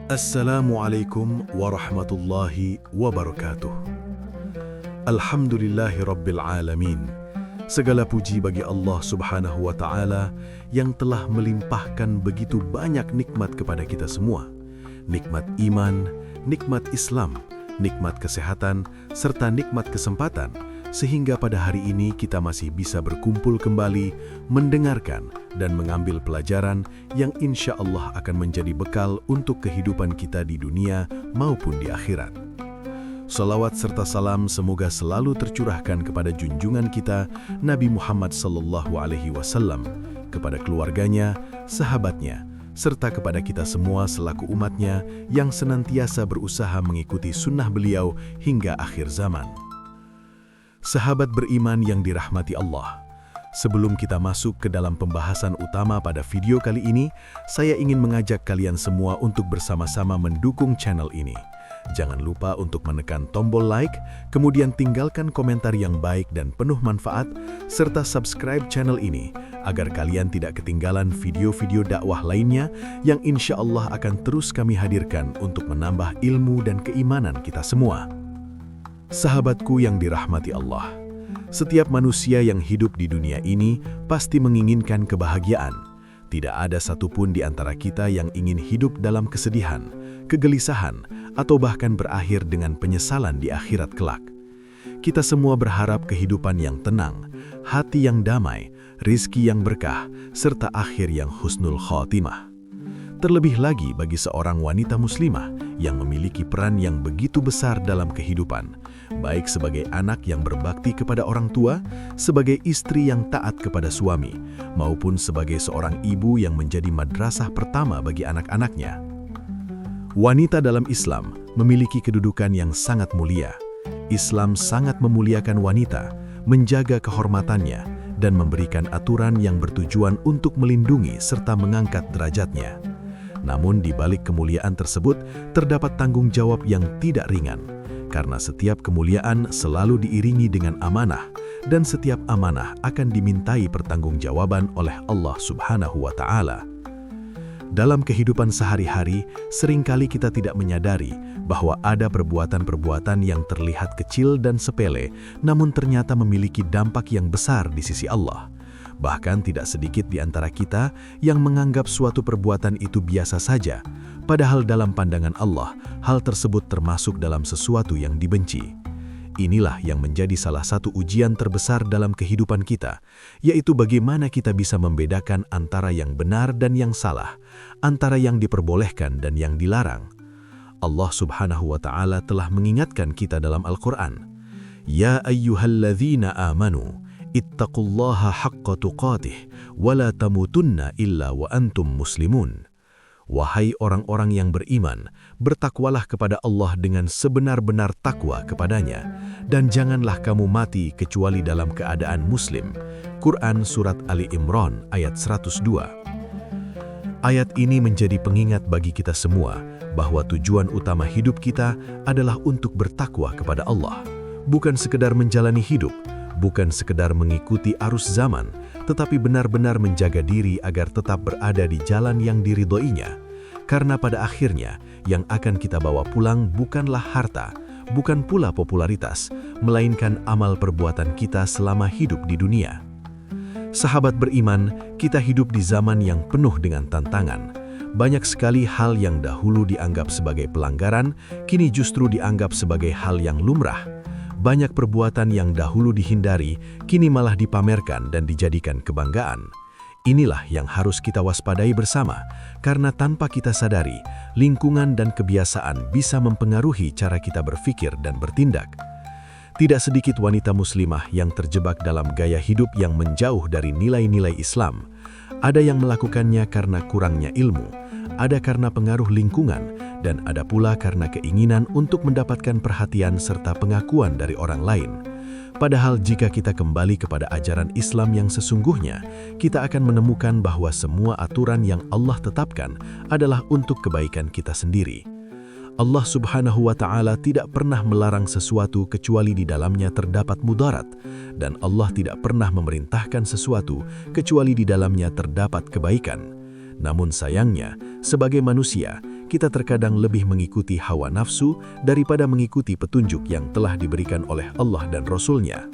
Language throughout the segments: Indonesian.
Assalamualaikum warahmatullahi wabarakatuh. Alhamdulillahi rabbil alamin. Segala puji bagi Allah subhanahu wa ta'ala yang telah melimpahkan begitu banyak nikmat kepada kita semua. Nikmat iman, nikmat Islam, nikmat kesehatan, serta nikmat kesempatan, sehingga pada hari ini kita masih bisa berkumpul kembali, mendengarkan dan mengambil pelajaran yang insya Allah akan menjadi bekal untuk kehidupan kita di dunia maupun di akhirat. Salawat serta salam semoga selalu tercurahkan kepada junjungan kita Nabi Muhammad SAW, kepada keluarganya, sahabatnya, serta kepada kita semua selaku umatnya yang senantiasa berusaha mengikuti sunnah beliau hingga akhir zaman. Sahabat beriman yang dirahmati Allah, sebelum kita masuk ke dalam pembahasan utama pada video kali ini, saya ingin mengajak kalian semua untuk bersama-sama mendukung channel ini. Jangan lupa untuk menekan tombol like, kemudian tinggalkan komentar yang baik dan penuh manfaat, serta subscribe channel ini agar kalian tidak ketinggalan video-video dakwah lainnya yang insya Allah akan terus kami hadirkan untuk menambah ilmu dan keimanan kita semua. Sahabatku yang dirahmati Allah, setiap manusia yang hidup di dunia ini pasti menginginkan kebahagiaan. Tidak ada satupun di antara kita yang ingin hidup dalam kesedihan, kegelisahan, atau bahkan berakhir dengan penyesalan di akhirat kelak. Kita semua berharap kehidupan yang tenang, hati yang damai, rizki yang berkah, serta akhir yang husnul khotimah. Terlebih lagi bagi seorang wanita muslimah yang memiliki peran yang begitu besar dalam kehidupan, baik sebagai anak yang berbakti kepada orang tua, sebagai istri yang taat kepada suami, maupun sebagai seorang ibu yang menjadi madrasah pertama bagi anak-anaknya. Wanita dalam Islam memiliki kedudukan yang sangat mulia. Islam sangat memuliakan wanita, menjaga kehormatannya, dan memberikan aturan yang bertujuan untuk melindungi serta mengangkat derajatnya. Namun di balik kemuliaan tersebut terdapat tanggung jawab yang tidak ringan, karena setiap kemuliaan selalu diiringi dengan amanah, dan setiap amanah akan dimintai pertanggungjawaban oleh Allah Subhanahu wa Ta'ala. Dalam kehidupan sehari-hari, seringkali kita tidak menyadari bahwa ada perbuatan-perbuatan yang terlihat kecil dan sepele, namun ternyata memiliki dampak yang besar di sisi Allah. Bahkan tidak sedikit di antara kita yang menganggap suatu perbuatan itu biasa saja, padahal dalam pandangan Allah, hal tersebut termasuk dalam sesuatu yang dibenci. Inilah yang menjadi salah satu ujian terbesar dalam kehidupan kita, yaitu bagaimana kita bisa membedakan antara yang benar dan yang salah, antara yang diperbolehkan dan yang dilarang. Allah Subhanahu wa Ta'ala telah mengingatkan kita dalam Al-Quran, "Ya ayyuhalladzina amanu, ittaqullaha haqqa tuqatih, wa la tamutunna illa wa antum muslimun." Wahai orang-orang yang beriman, bertakwalah kepada Allah dengan sebenar-benar takwa kepadanya, dan janganlah kamu mati kecuali dalam keadaan muslim. Quran Surat Ali Imran ayat 102. Ayat ini menjadi pengingat bagi kita semua bahwa tujuan utama hidup kita adalah untuk bertakwa kepada Allah. Bukan sekedar menjalani hidup, bukan sekedar mengikuti arus zaman, tetapi benar-benar menjaga diri agar tetap berada di jalan yang diridhoinya. Karena pada akhirnya, yang akan kita bawa pulang bukanlah harta, bukan pula popularitas, melainkan amal perbuatan kita selama hidup di dunia. Sahabat beriman, kita hidup di zaman yang penuh dengan tantangan. Banyak sekali hal yang dahulu dianggap sebagai pelanggaran, kini justru dianggap sebagai hal yang lumrah. Banyak perbuatan yang dahulu dihindari, kini malah dipamerkan dan dijadikan kebanggaan. Inilah yang harus kita waspadai bersama, karena tanpa kita sadari, lingkungan dan kebiasaan bisa mempengaruhi cara kita berpikir dan bertindak. Tidak sedikit wanita muslimah yang terjebak dalam gaya hidup yang menjauh dari nilai-nilai Islam. Ada yang melakukannya karena kurangnya ilmu, ada karena pengaruh lingkungan, dan ada pula karena keinginan untuk mendapatkan perhatian serta pengakuan dari orang lain. Padahal jika kita kembali kepada ajaran Islam yang sesungguhnya, kita akan menemukan bahwa semua aturan yang Allah tetapkan adalah untuk kebaikan kita sendiri. Allah Subhanahu wa Ta'ala tidak pernah melarang sesuatu kecuali di dalamnya terdapat mudarat, dan Allah tidak pernah memerintahkan sesuatu kecuali di dalamnya terdapat kebaikan. Namun sayangnya, sebagai manusia, kita terkadang lebih mengikuti hawa nafsu daripada mengikuti petunjuk yang telah diberikan oleh Allah dan Rasul-Nya.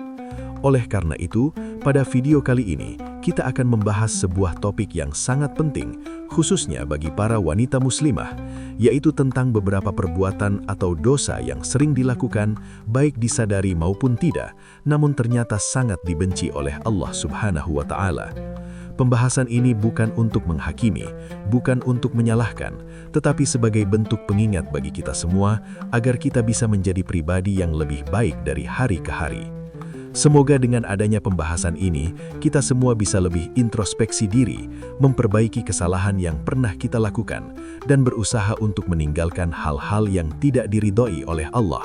Oleh karena itu, pada video kali ini, kita akan membahas sebuah topik yang sangat penting, khususnya bagi para wanita muslimah, yaitu tentang beberapa perbuatan atau dosa yang sering dilakukan, baik disadari maupun tidak, namun ternyata sangat dibenci oleh Allah Subhanahu wa Ta'ala. Pembahasan ini bukan untuk menghakimi, bukan untuk menyalahkan, tetapi sebagai bentuk pengingat bagi kita semua agar kita bisa menjadi pribadi yang lebih baik dari hari ke hari. Semoga dengan adanya pembahasan ini, kita semua bisa lebih introspeksi diri, memperbaiki kesalahan yang pernah kita lakukan, dan berusaha untuk meninggalkan hal-hal yang tidak diridhoi oleh Allah.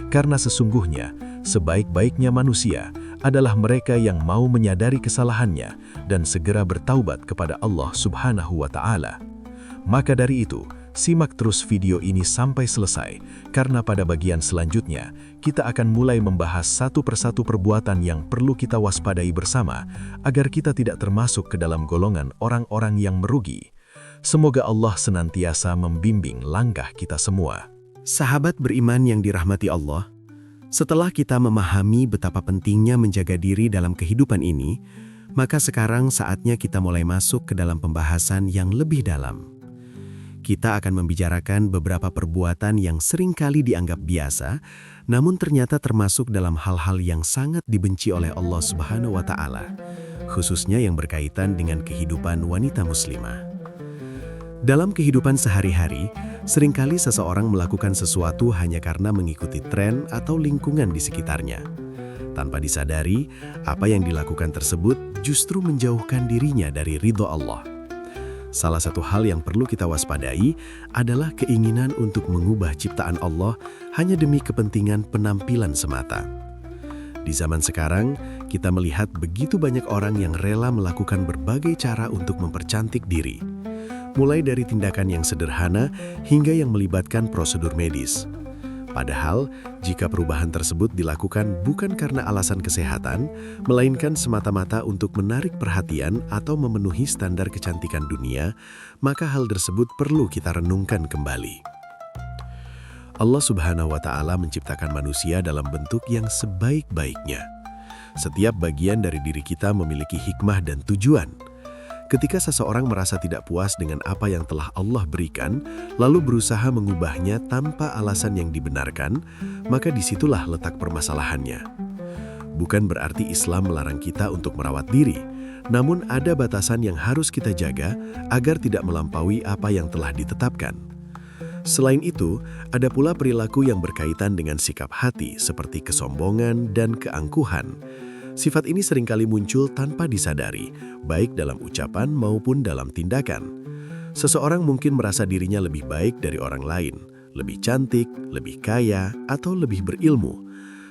Karena sesungguhnya, sebaik-baiknya manusia adalah mereka yang mau menyadari kesalahannya dan segera bertaubat kepada Allah Subhanahu wa Ta'ala. Maka dari itu, simak terus video ini sampai selesai, karena pada bagian selanjutnya, kita akan mulai membahas satu persatu perbuatan yang perlu kita waspadai bersama, agar kita tidak termasuk ke dalam golongan orang-orang yang merugi. Semoga Allah senantiasa membimbing langkah kita semua. Sahabat beriman yang dirahmati Allah, setelah kita memahami betapa pentingnya menjaga diri dalam kehidupan ini, maka sekarang saatnya kita mulai masuk ke dalam pembahasan yang lebih dalam. Kita akan membicarakan beberapa perbuatan yang seringkali dianggap biasa, namun ternyata termasuk dalam hal-hal yang sangat dibenci oleh Allah Subhanahu wa Ta'ala, khususnya yang berkaitan dengan kehidupan wanita muslimah. Dalam kehidupan sehari-hari, seringkali seseorang melakukan sesuatu hanya karena mengikuti tren atau lingkungan di sekitarnya. Tanpa disadari, apa yang dilakukan tersebut justru menjauhkan dirinya dari ridho Allah. Salah satu hal yang perlu kita waspadai adalah keinginan untuk mengubah ciptaan Allah hanya demi kepentingan penampilan semata. Di zaman sekarang, kita melihat begitu banyak orang yang rela melakukan berbagai cara untuk mempercantik diri. Mulai dari tindakan yang sederhana hingga yang melibatkan prosedur medis. Padahal, jika perubahan tersebut dilakukan bukan karena alasan kesehatan, melainkan semata-mata untuk menarik perhatian atau memenuhi standar kecantikan dunia, maka hal tersebut perlu kita renungkan kembali. Allah Subhanahu wa Ta'ala menciptakan manusia dalam bentuk yang sebaik-baiknya. Setiap bagian dari diri kita memiliki hikmah dan tujuan. Ketika seseorang merasa tidak puas dengan apa yang telah Allah berikan, lalu berusaha mengubahnya tanpa alasan yang dibenarkan, maka disitulah letak permasalahannya. Bukan berarti Islam melarang kita untuk merawat diri, namun ada batasan yang harus kita jaga agar tidak melampaui apa yang telah ditetapkan. Selain itu, ada pula perilaku yang berkaitan dengan sikap hati seperti kesombongan dan keangkuhan. Sifat ini seringkali muncul tanpa disadari, baik dalam ucapan maupun dalam tindakan. Seseorang mungkin merasa dirinya lebih baik dari orang lain, lebih cantik, lebih kaya, atau lebih berilmu.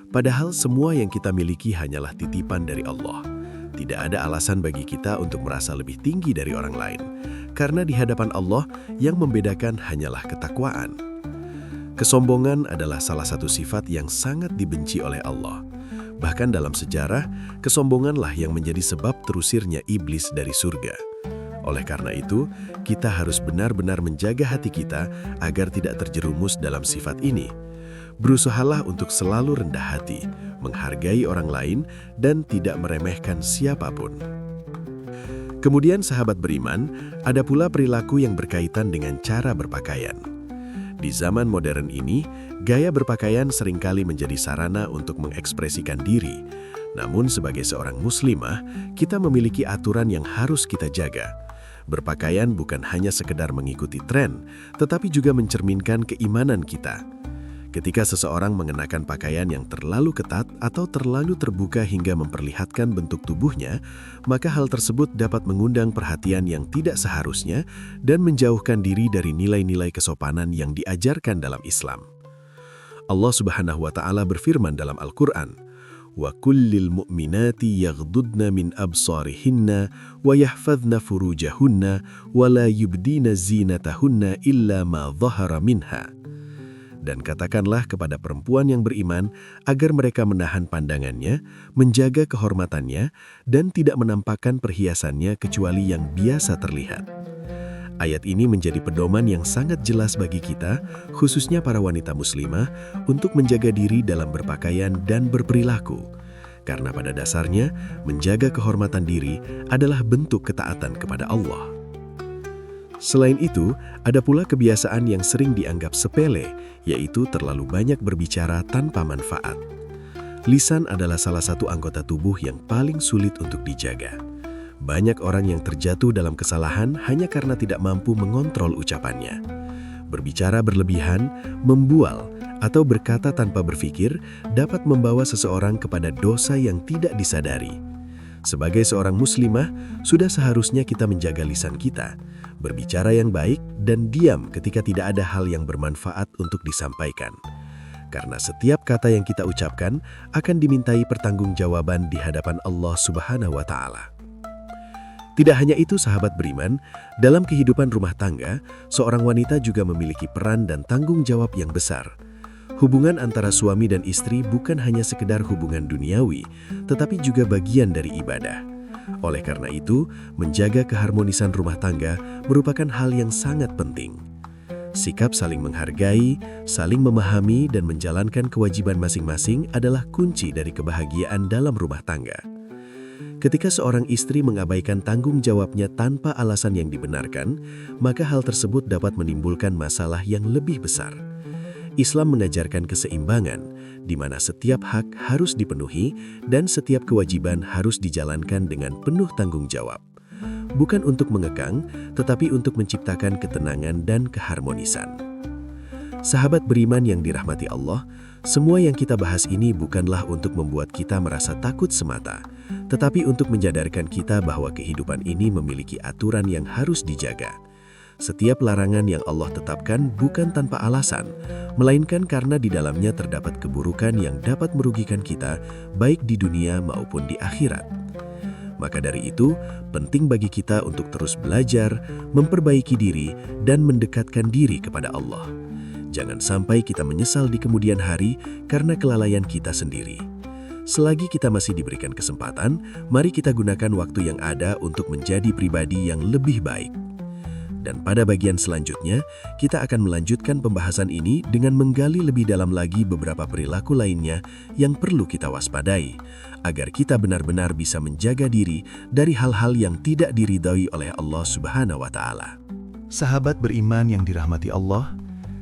Padahal semua yang kita miliki hanyalah titipan dari Allah. Tidak ada alasan bagi kita untuk merasa lebih tinggi dari orang lain, karena di hadapan Allah yang membedakan hanyalah ketakwaan. Kesombongan adalah salah satu sifat yang sangat dibenci oleh Allah. Bahkan dalam sejarah, kesombonganlah yang menjadi sebab terusirnya iblis dari surga. Oleh karena itu, kita harus benar-benar menjaga hati kita agar tidak terjerumus dalam sifat ini. Berusahalah untuk selalu rendah hati, menghargai orang lain, dan tidak meremehkan siapapun. Kemudian sahabat beriman, ada pula perilaku yang berkaitan dengan cara berpakaian. Di zaman modern ini, gaya berpakaian seringkali menjadi sarana untuk mengekspresikan diri. Namun sebagai seorang muslimah, kita memiliki aturan yang harus kita jaga. Berpakaian bukan hanya sekedar mengikuti tren, tetapi juga mencerminkan keimanan kita. Ketika seseorang mengenakan pakaian yang terlalu ketat atau terlalu terbuka hingga memperlihatkan bentuk tubuhnya, maka hal tersebut dapat mengundang perhatian yang tidak seharusnya dan menjauhkan diri dari nilai-nilai kesopanan yang diajarkan dalam Islam. Allah Subhanahu wa Ta'ala berfirman dalam Al-Quran, "Wa kullil mu'minati yaghdudna min absarihinna wa yahfadhna furujahunna wa la yubdina zinatahunna illa ma dhahara minha." Dan katakanlah kepada perempuan yang beriman agar mereka menahan pandangannya, menjaga kehormatannya, dan tidak menampakkan perhiasannya kecuali yang biasa terlihat. Ayat ini menjadi pedoman yang sangat jelas bagi kita, khususnya para wanita muslimah, untuk menjaga diri dalam berpakaian dan berperilaku. Karena pada dasarnya, menjaga kehormatan diri adalah bentuk ketaatan kepada Allah. Selain itu, ada pula kebiasaan yang sering dianggap sepele, yaitu terlalu banyak berbicara tanpa manfaat. Lisan adalah salah satu anggota tubuh yang paling sulit untuk dijaga. Banyak orang yang terjatuh dalam kesalahan hanya karena tidak mampu mengontrol ucapannya. Berbicara berlebihan, membual, atau berkata tanpa berpikir dapat membawa seseorang kepada dosa yang tidak disadari. Sebagai seorang muslimah, sudah seharusnya kita menjaga lisan kita, berbicara yang baik dan diam ketika tidak ada hal yang bermanfaat untuk disampaikan. Karena setiap kata yang kita ucapkan akan dimintai pertanggungjawaban di hadapan Allah Subhanahu wa Ta'ala. Tidak hanya itu, sahabat beriman, dalam kehidupan rumah tangga, seorang wanita juga memiliki peran dan tanggung jawab yang besar. Hubungan antara suami dan istri bukan hanya sekedar hubungan duniawi, tetapi juga bagian dari ibadah. Oleh karena itu, menjaga keharmonisan rumah tangga merupakan hal yang sangat penting. Sikap saling menghargai, saling memahami, dan menjalankan kewajiban masing-masing adalah kunci dari kebahagiaan dalam rumah tangga. Ketika seorang istri mengabaikan tanggung jawabnya tanpa alasan yang dibenarkan, maka hal tersebut dapat menimbulkan masalah yang lebih besar. Islam mengajarkan keseimbangan, di mana setiap hak harus dipenuhi dan setiap kewajiban harus dijalankan dengan penuh tanggung jawab. Bukan untuk mengekang, tetapi untuk menciptakan ketenangan dan keharmonisan. Sahabat beriman yang dirahmati Allah, semua yang kita bahas ini bukanlah untuk membuat kita merasa takut semata, tetapi untuk menyadarkan kita bahwa kehidupan ini memiliki aturan yang harus dijaga. Setiap larangan yang Allah tetapkan bukan tanpa alasan, melainkan karena di dalamnya terdapat keburukan yang dapat merugikan kita, baik di dunia maupun di akhirat. Maka dari itu, penting bagi kita untuk terus belajar, memperbaiki diri, dan mendekatkan diri kepada Allah. Jangan sampai kita menyesal di kemudian hari karena kelalaian kita sendiri. Selagi kita masih diberikan kesempatan, mari kita gunakan waktu yang ada untuk menjadi pribadi yang lebih baik. Dan pada bagian selanjutnya, kita akan melanjutkan pembahasan ini dengan menggali lebih dalam lagi beberapa perilaku lainnya yang perlu kita waspadai, agar kita benar-benar bisa menjaga diri dari hal-hal yang tidak diridhai oleh Allah Subhanahu wa Ta'ala. Sahabat beriman yang dirahmati Allah,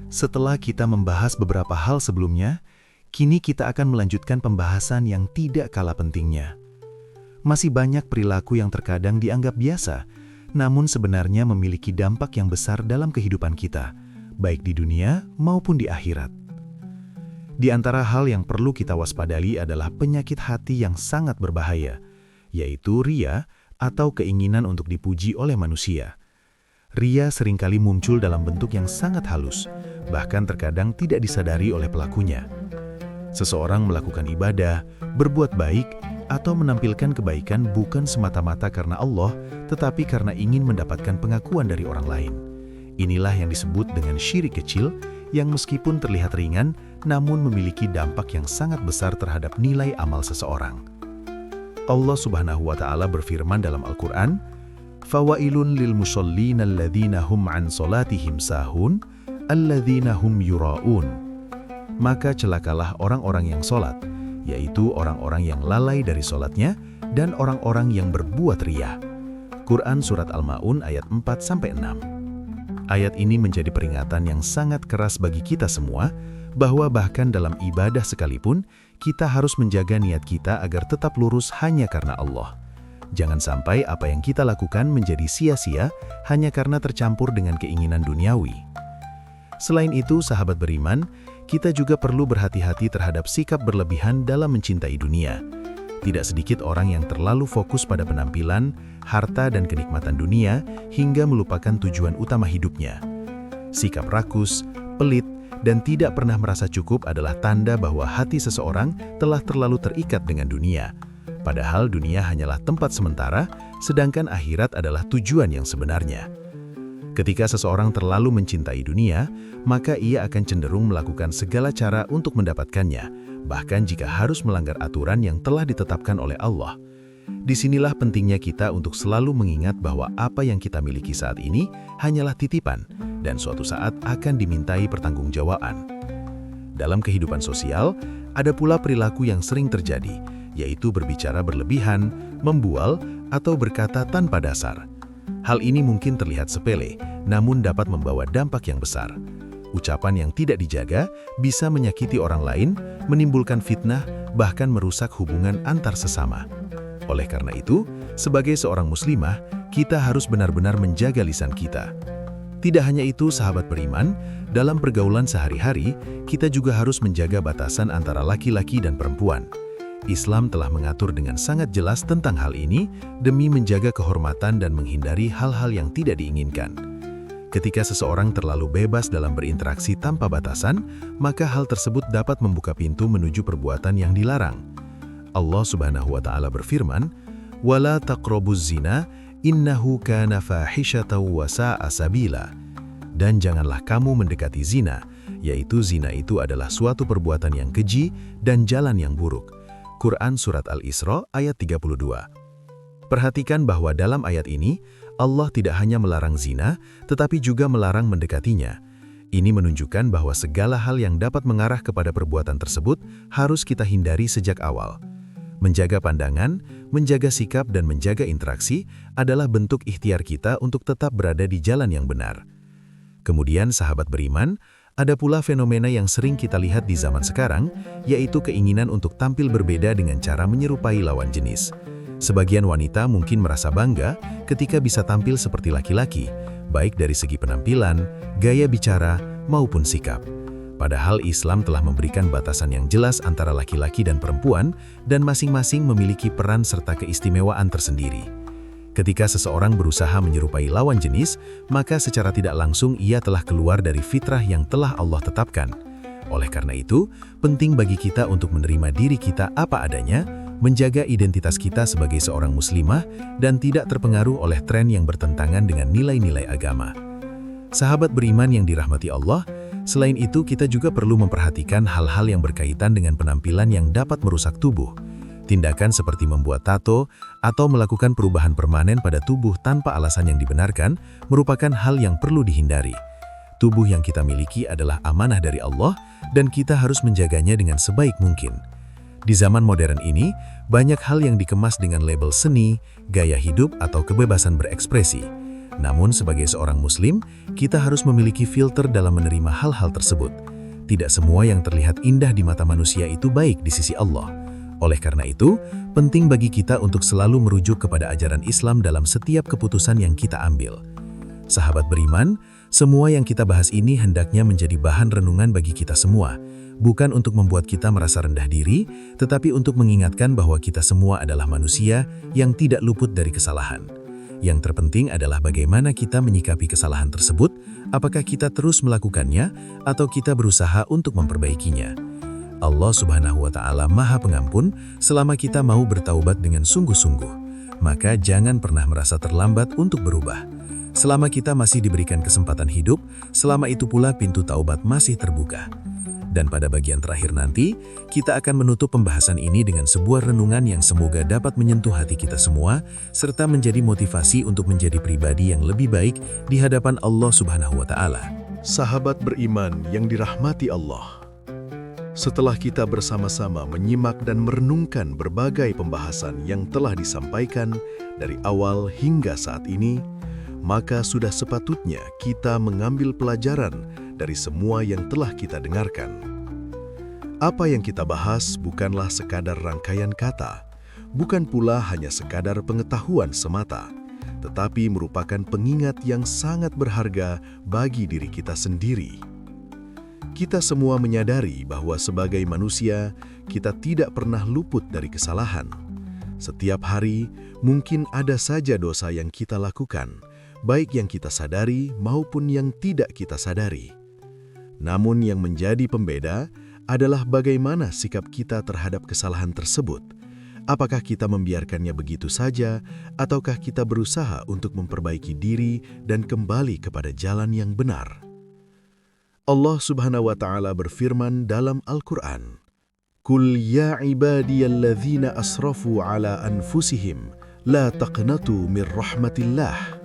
setelah kita membahas beberapa hal sebelumnya, kini kita akan melanjutkan pembahasan yang tidak kalah pentingnya. Masih banyak perilaku yang terkadang dianggap biasa, namun sebenarnya memiliki dampak yang besar dalam kehidupan kita, baik di dunia maupun di akhirat. Di antara hal yang perlu kita waspadai adalah penyakit hati yang sangat berbahaya, yaitu riya atau keinginan untuk dipuji oleh manusia. Riya seringkali muncul dalam bentuk yang sangat halus, bahkan terkadang tidak disadari oleh pelakunya. Seseorang melakukan ibadah, berbuat baik, atau menampilkan kebaikan bukan semata-mata karena Allah, tetapi karena ingin mendapatkan pengakuan dari orang lain. Inilah yang disebut dengan syirik kecil, yang meskipun terlihat ringan, namun memiliki dampak yang sangat besar terhadap nilai amal seseorang. Allah Subhanahu wa Ta'ala berfirman dalam Al-Quran, "Fawailun lil musallina alladzina hum an salatihim sahun, alladzina hum yura'un." Maka celakalah orang-orang yang sholat, yaitu orang-orang yang lalai dari sholatnya dan orang-orang yang berbuat riya. Quran Surat Al-Ma'un ayat 4-6. Ayat ini menjadi peringatan yang sangat keras bagi kita semua, bahwa bahkan dalam ibadah sekalipun, kita harus menjaga niat kita agar tetap lurus hanya karena Allah. Jangan sampai apa yang kita lakukan menjadi sia-sia hanya karena tercampur dengan keinginan duniawi. Selain itu, sahabat beriman, kita juga perlu berhati-hati terhadap sikap berlebihan dalam mencintai dunia. Tidak sedikit orang yang terlalu fokus pada penampilan, harta, dan kenikmatan dunia hingga melupakan tujuan utama hidupnya. Sikap rakus, pelit, dan tidak pernah merasa cukup adalah tanda bahwa hati seseorang telah terlalu terikat dengan dunia. Padahal dunia hanyalah tempat sementara, sedangkan akhirat adalah tujuan yang sebenarnya. Ketika seseorang terlalu mencintai dunia, maka ia akan cenderung melakukan segala cara untuk mendapatkannya, bahkan jika harus melanggar aturan yang telah ditetapkan oleh Allah. Disinilah pentingnya kita untuk selalu mengingat bahwa apa yang kita miliki saat ini hanyalah titipan dan suatu saat akan dimintai pertanggungjawaban. Dalam kehidupan sosial, ada pula perilaku yang sering terjadi, yaitu berbicara berlebihan, membual, atau berkata tanpa dasar. Hal ini mungkin terlihat sepele, namun dapat membawa dampak yang besar. Ucapan yang tidak dijaga bisa menyakiti orang lain, menimbulkan fitnah, bahkan merusak hubungan antar sesama. Oleh karena itu, sebagai seorang muslimah, kita harus benar-benar menjaga lisan kita. Tidak hanya itu, sahabat beriman, dalam pergaulan sehari-hari, kita juga harus menjaga batasan antara laki-laki dan perempuan. Islam telah mengatur dengan sangat jelas tentang hal ini demi menjaga kehormatan dan menghindari hal-hal yang tidak diinginkan. Ketika seseorang terlalu bebas dalam berinteraksi tanpa batasan, maka hal tersebut dapat membuka pintu menuju perbuatan yang dilarang. Allah Subhanahu wa Ta'ala berfirman, "Wala taqrabuz zina, innahu kana fahishatan wa sa'a sabila." Dan janganlah kamu mendekati zina, yaitu zina itu adalah suatu perbuatan yang keji dan jalan yang buruk. Quran Surat Al-Isra ayat 32. Perhatikan bahwa dalam ayat ini, Allah tidak hanya melarang zina, tetapi juga melarang mendekatinya. Ini menunjukkan bahwa segala hal yang dapat mengarah kepada perbuatan tersebut harus kita hindari sejak awal. Menjaga pandangan, menjaga sikap, dan menjaga interaksi adalah bentuk ikhtiar kita untuk tetap berada di jalan yang benar. Kemudian, sahabat beriman, ada pula fenomena yang sering kita lihat di zaman sekarang, yaitu keinginan untuk tampil berbeda dengan cara menyerupai lawan jenis. Sebagian wanita mungkin merasa bangga ketika bisa tampil seperti laki-laki, baik dari segi penampilan, gaya bicara, maupun sikap. Padahal Islam telah memberikan batasan yang jelas antara laki-laki dan perempuan, dan masing-masing memiliki peran serta keistimewaan tersendiri. Ketika seseorang berusaha menyerupai lawan jenis, maka secara tidak langsung ia telah keluar dari fitrah yang telah Allah tetapkan. Oleh karena itu, penting bagi kita untuk menerima diri kita apa adanya, menjaga identitas kita sebagai seorang muslimah, dan tidak terpengaruh oleh tren yang bertentangan dengan nilai-nilai agama. Sahabat beriman yang dirahmati Allah, selain itu kita juga perlu memperhatikan hal-hal yang berkaitan dengan penampilan yang dapat merusak tubuh. Tindakan seperti membuat tato atau melakukan perubahan permanen pada tubuh tanpa alasan yang dibenarkan merupakan hal yang perlu dihindari. Tubuh yang kita miliki adalah amanah dari Allah dan kita harus menjaganya dengan sebaik mungkin. Di zaman modern ini, banyak hal yang dikemas dengan label seni, gaya hidup, atau kebebasan berekspresi. Namun sebagai seorang muslim, kita harus memiliki filter dalam menerima hal-hal tersebut. Tidak semua yang terlihat indah di mata manusia itu baik di sisi Allah. Oleh karena itu, penting bagi kita untuk selalu merujuk kepada ajaran Islam dalam setiap keputusan yang kita ambil. Sahabat beriman, semua yang kita bahas ini hendaknya menjadi bahan renungan bagi kita semua. Bukan untuk membuat kita merasa rendah diri, tetapi untuk mengingatkan bahwa kita semua adalah manusia yang tidak luput dari kesalahan. Yang terpenting adalah bagaimana kita menyikapi kesalahan tersebut, apakah kita terus melakukannya, atau kita berusaha untuk memperbaikinya. Allah Subhanahu wa Ta'ala Maha Pengampun selama kita mau bertaubat dengan sungguh-sungguh. Maka jangan pernah merasa terlambat untuk berubah. Selama kita masih diberikan kesempatan hidup, selama itu pula pintu taubat masih terbuka. Dan pada bagian terakhir nanti, kita akan menutup pembahasan ini dengan sebuah renungan yang semoga dapat menyentuh hati kita semua, serta menjadi motivasi untuk menjadi pribadi yang lebih baik di hadapan Allah Subhanahu wa Ta'ala. Sahabat beriman yang dirahmati Allah, setelah kita bersama-sama menyimak dan merenungkan berbagai pembahasan yang telah disampaikan dari awal hingga saat ini, maka sudah sepatutnya kita mengambil pelajaran dari semua yang telah kita dengarkan. Apa yang kita bahas bukanlah sekadar rangkaian kata, bukan pula hanya sekadar pengetahuan semata, tetapi merupakan pengingat yang sangat berharga bagi diri kita sendiri. Kita semua menyadari bahwa sebagai manusia, kita tidak pernah luput dari kesalahan. Setiap hari, mungkin ada saja dosa yang kita lakukan, baik yang kita sadari maupun yang tidak kita sadari. Namun yang menjadi pembeda adalah bagaimana sikap kita terhadap kesalahan tersebut. Apakah kita membiarkannya begitu saja, ataukah kita berusaha untuk memperbaiki diri dan kembali kepada jalan yang benar? Allah Subhanahu wa Ta'ala berfirman dalam Al-Quran, Qul ya ibadiyalladzina asrafu ala anfusihim la taqnatu min rahmatillah.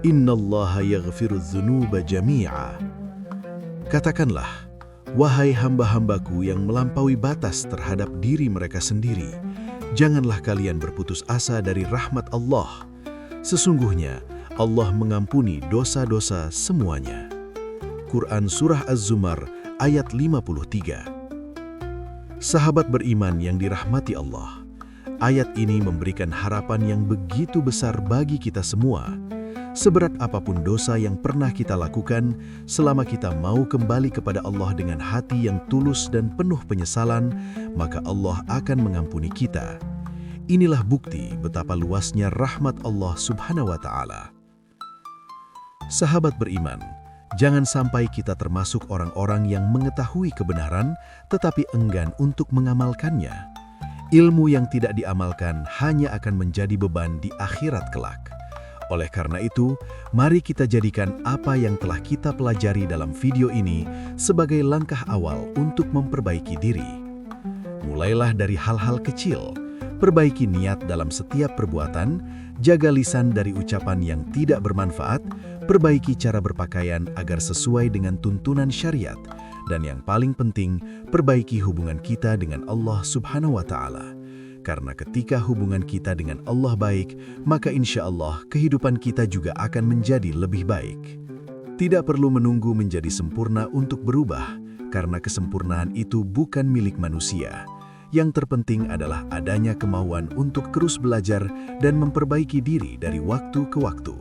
Innallaha yaghfirudz dzunuba jami'a. Katakanlah, wahai hamba-hambaku yang melampaui batas terhadap diri mereka sendiri, janganlah kalian berputus asa dari rahmat Allah. Sesungguhnya Allah mengampuni dosa-dosa semuanya. Quran Surah Az-Zumar ayat 53. Sahabat beriman yang dirahmati Allah, ayat ini memberikan harapan yang begitu besar bagi kita semua. Seberat apapun dosa yang pernah kita lakukan, selama kita mau kembali kepada Allah dengan hati yang tulus dan penuh penyesalan, maka Allah akan mengampuni kita. Inilah bukti betapa luasnya rahmat Allah Subhanahu wa Ta'ala. Sahabat beriman, jangan sampai kita termasuk orang-orang yang mengetahui kebenaran tetapi enggan untuk mengamalkannya. Ilmu yang tidak diamalkan hanya akan menjadi beban di akhirat kelak. Oleh karena itu, mari kita jadikan apa yang telah kita pelajari dalam video ini sebagai langkah awal untuk memperbaiki diri. Mulailah dari hal-hal kecil, perbaiki niat dalam setiap perbuatan, jaga lisan dari ucapan yang tidak bermanfaat, perbaiki cara berpakaian agar sesuai dengan tuntunan syariat, dan yang paling penting, perbaiki hubungan kita dengan Allah Subhanahu wa Ta'ala. Karena ketika hubungan kita dengan Allah baik, maka insya Allah kehidupan kita juga akan menjadi lebih baik. Tidak perlu menunggu menjadi sempurna untuk berubah, karena kesempurnaan itu bukan milik manusia. Yang terpenting adalah adanya kemauan untuk terus belajar dan memperbaiki diri dari waktu ke waktu.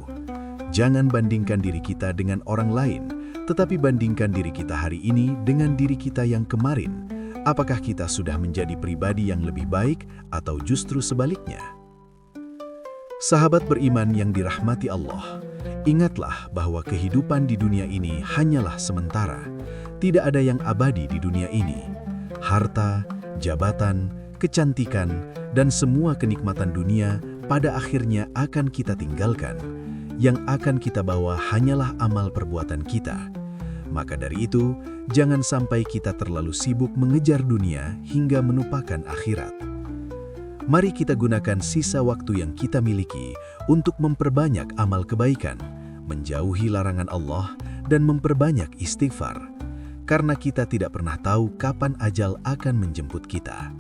Jangan bandingkan diri kita dengan orang lain, tetapi bandingkan diri kita hari ini dengan diri kita yang kemarin. Apakah kita sudah menjadi pribadi yang lebih baik atau justru sebaliknya? Sahabat beriman yang dirahmati Allah, ingatlah bahwa kehidupan di dunia ini hanyalah sementara. Tidak ada yang abadi di dunia ini. Harta, jabatan, kecantikan, dan semua kenikmatan dunia pada akhirnya akan kita tinggalkan. Yang akan kita bawa hanyalah amal perbuatan kita. Maka dari itu, jangan sampai kita terlalu sibuk mengejar dunia hingga melupakan akhirat. Mari kita gunakan sisa waktu yang kita miliki untuk memperbanyak amal kebaikan, menjauhi larangan Allah, dan memperbanyak istighfar. Karena kita tidak pernah tahu kapan ajal akan menjemput kita.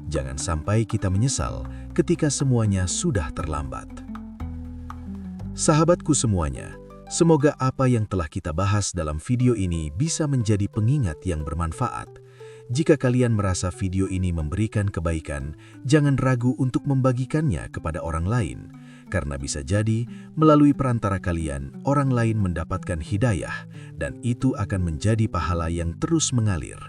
Jangan sampai kita menyesal ketika semuanya sudah terlambat. Sahabatku semuanya, semoga apa yang telah kita bahas dalam video ini bisa menjadi pengingat yang bermanfaat. Jika kalian merasa video ini memberikan kebaikan, jangan ragu untuk membagikannya kepada orang lain. Karena bisa jadi, melalui perantara kalian, orang lain mendapatkan hidayah, dan itu akan menjadi pahala yang terus mengalir.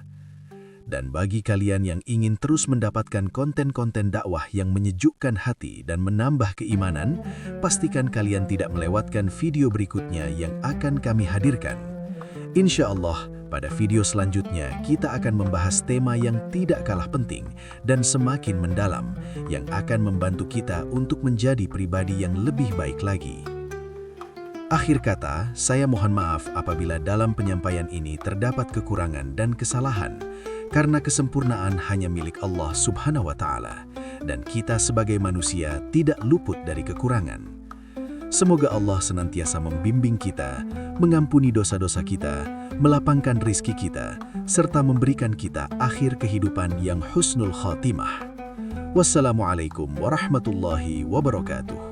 Dan bagi kalian yang ingin terus mendapatkan konten-konten dakwah yang menyejukkan hati dan menambah keimanan, pastikan kalian tidak melewatkan video berikutnya yang akan kami hadirkan. Insya Allah, pada video selanjutnya kita akan membahas tema yang tidak kalah penting dan semakin mendalam, yang akan membantu kita untuk menjadi pribadi yang lebih baik lagi. Akhir kata, saya mohon maaf apabila dalam penyampaian ini terdapat kekurangan dan kesalahan, karena kesempurnaan hanya milik Allah Subhanahu wa Ta'ala, dan kita sebagai manusia tidak luput dari kekurangan. Semoga Allah senantiasa membimbing kita, mengampuni dosa-dosa kita, melapangkan rizki kita, serta memberikan kita akhir kehidupan yang husnul khatimah. Wassalamualaikum warahmatullahi wabarakatuh.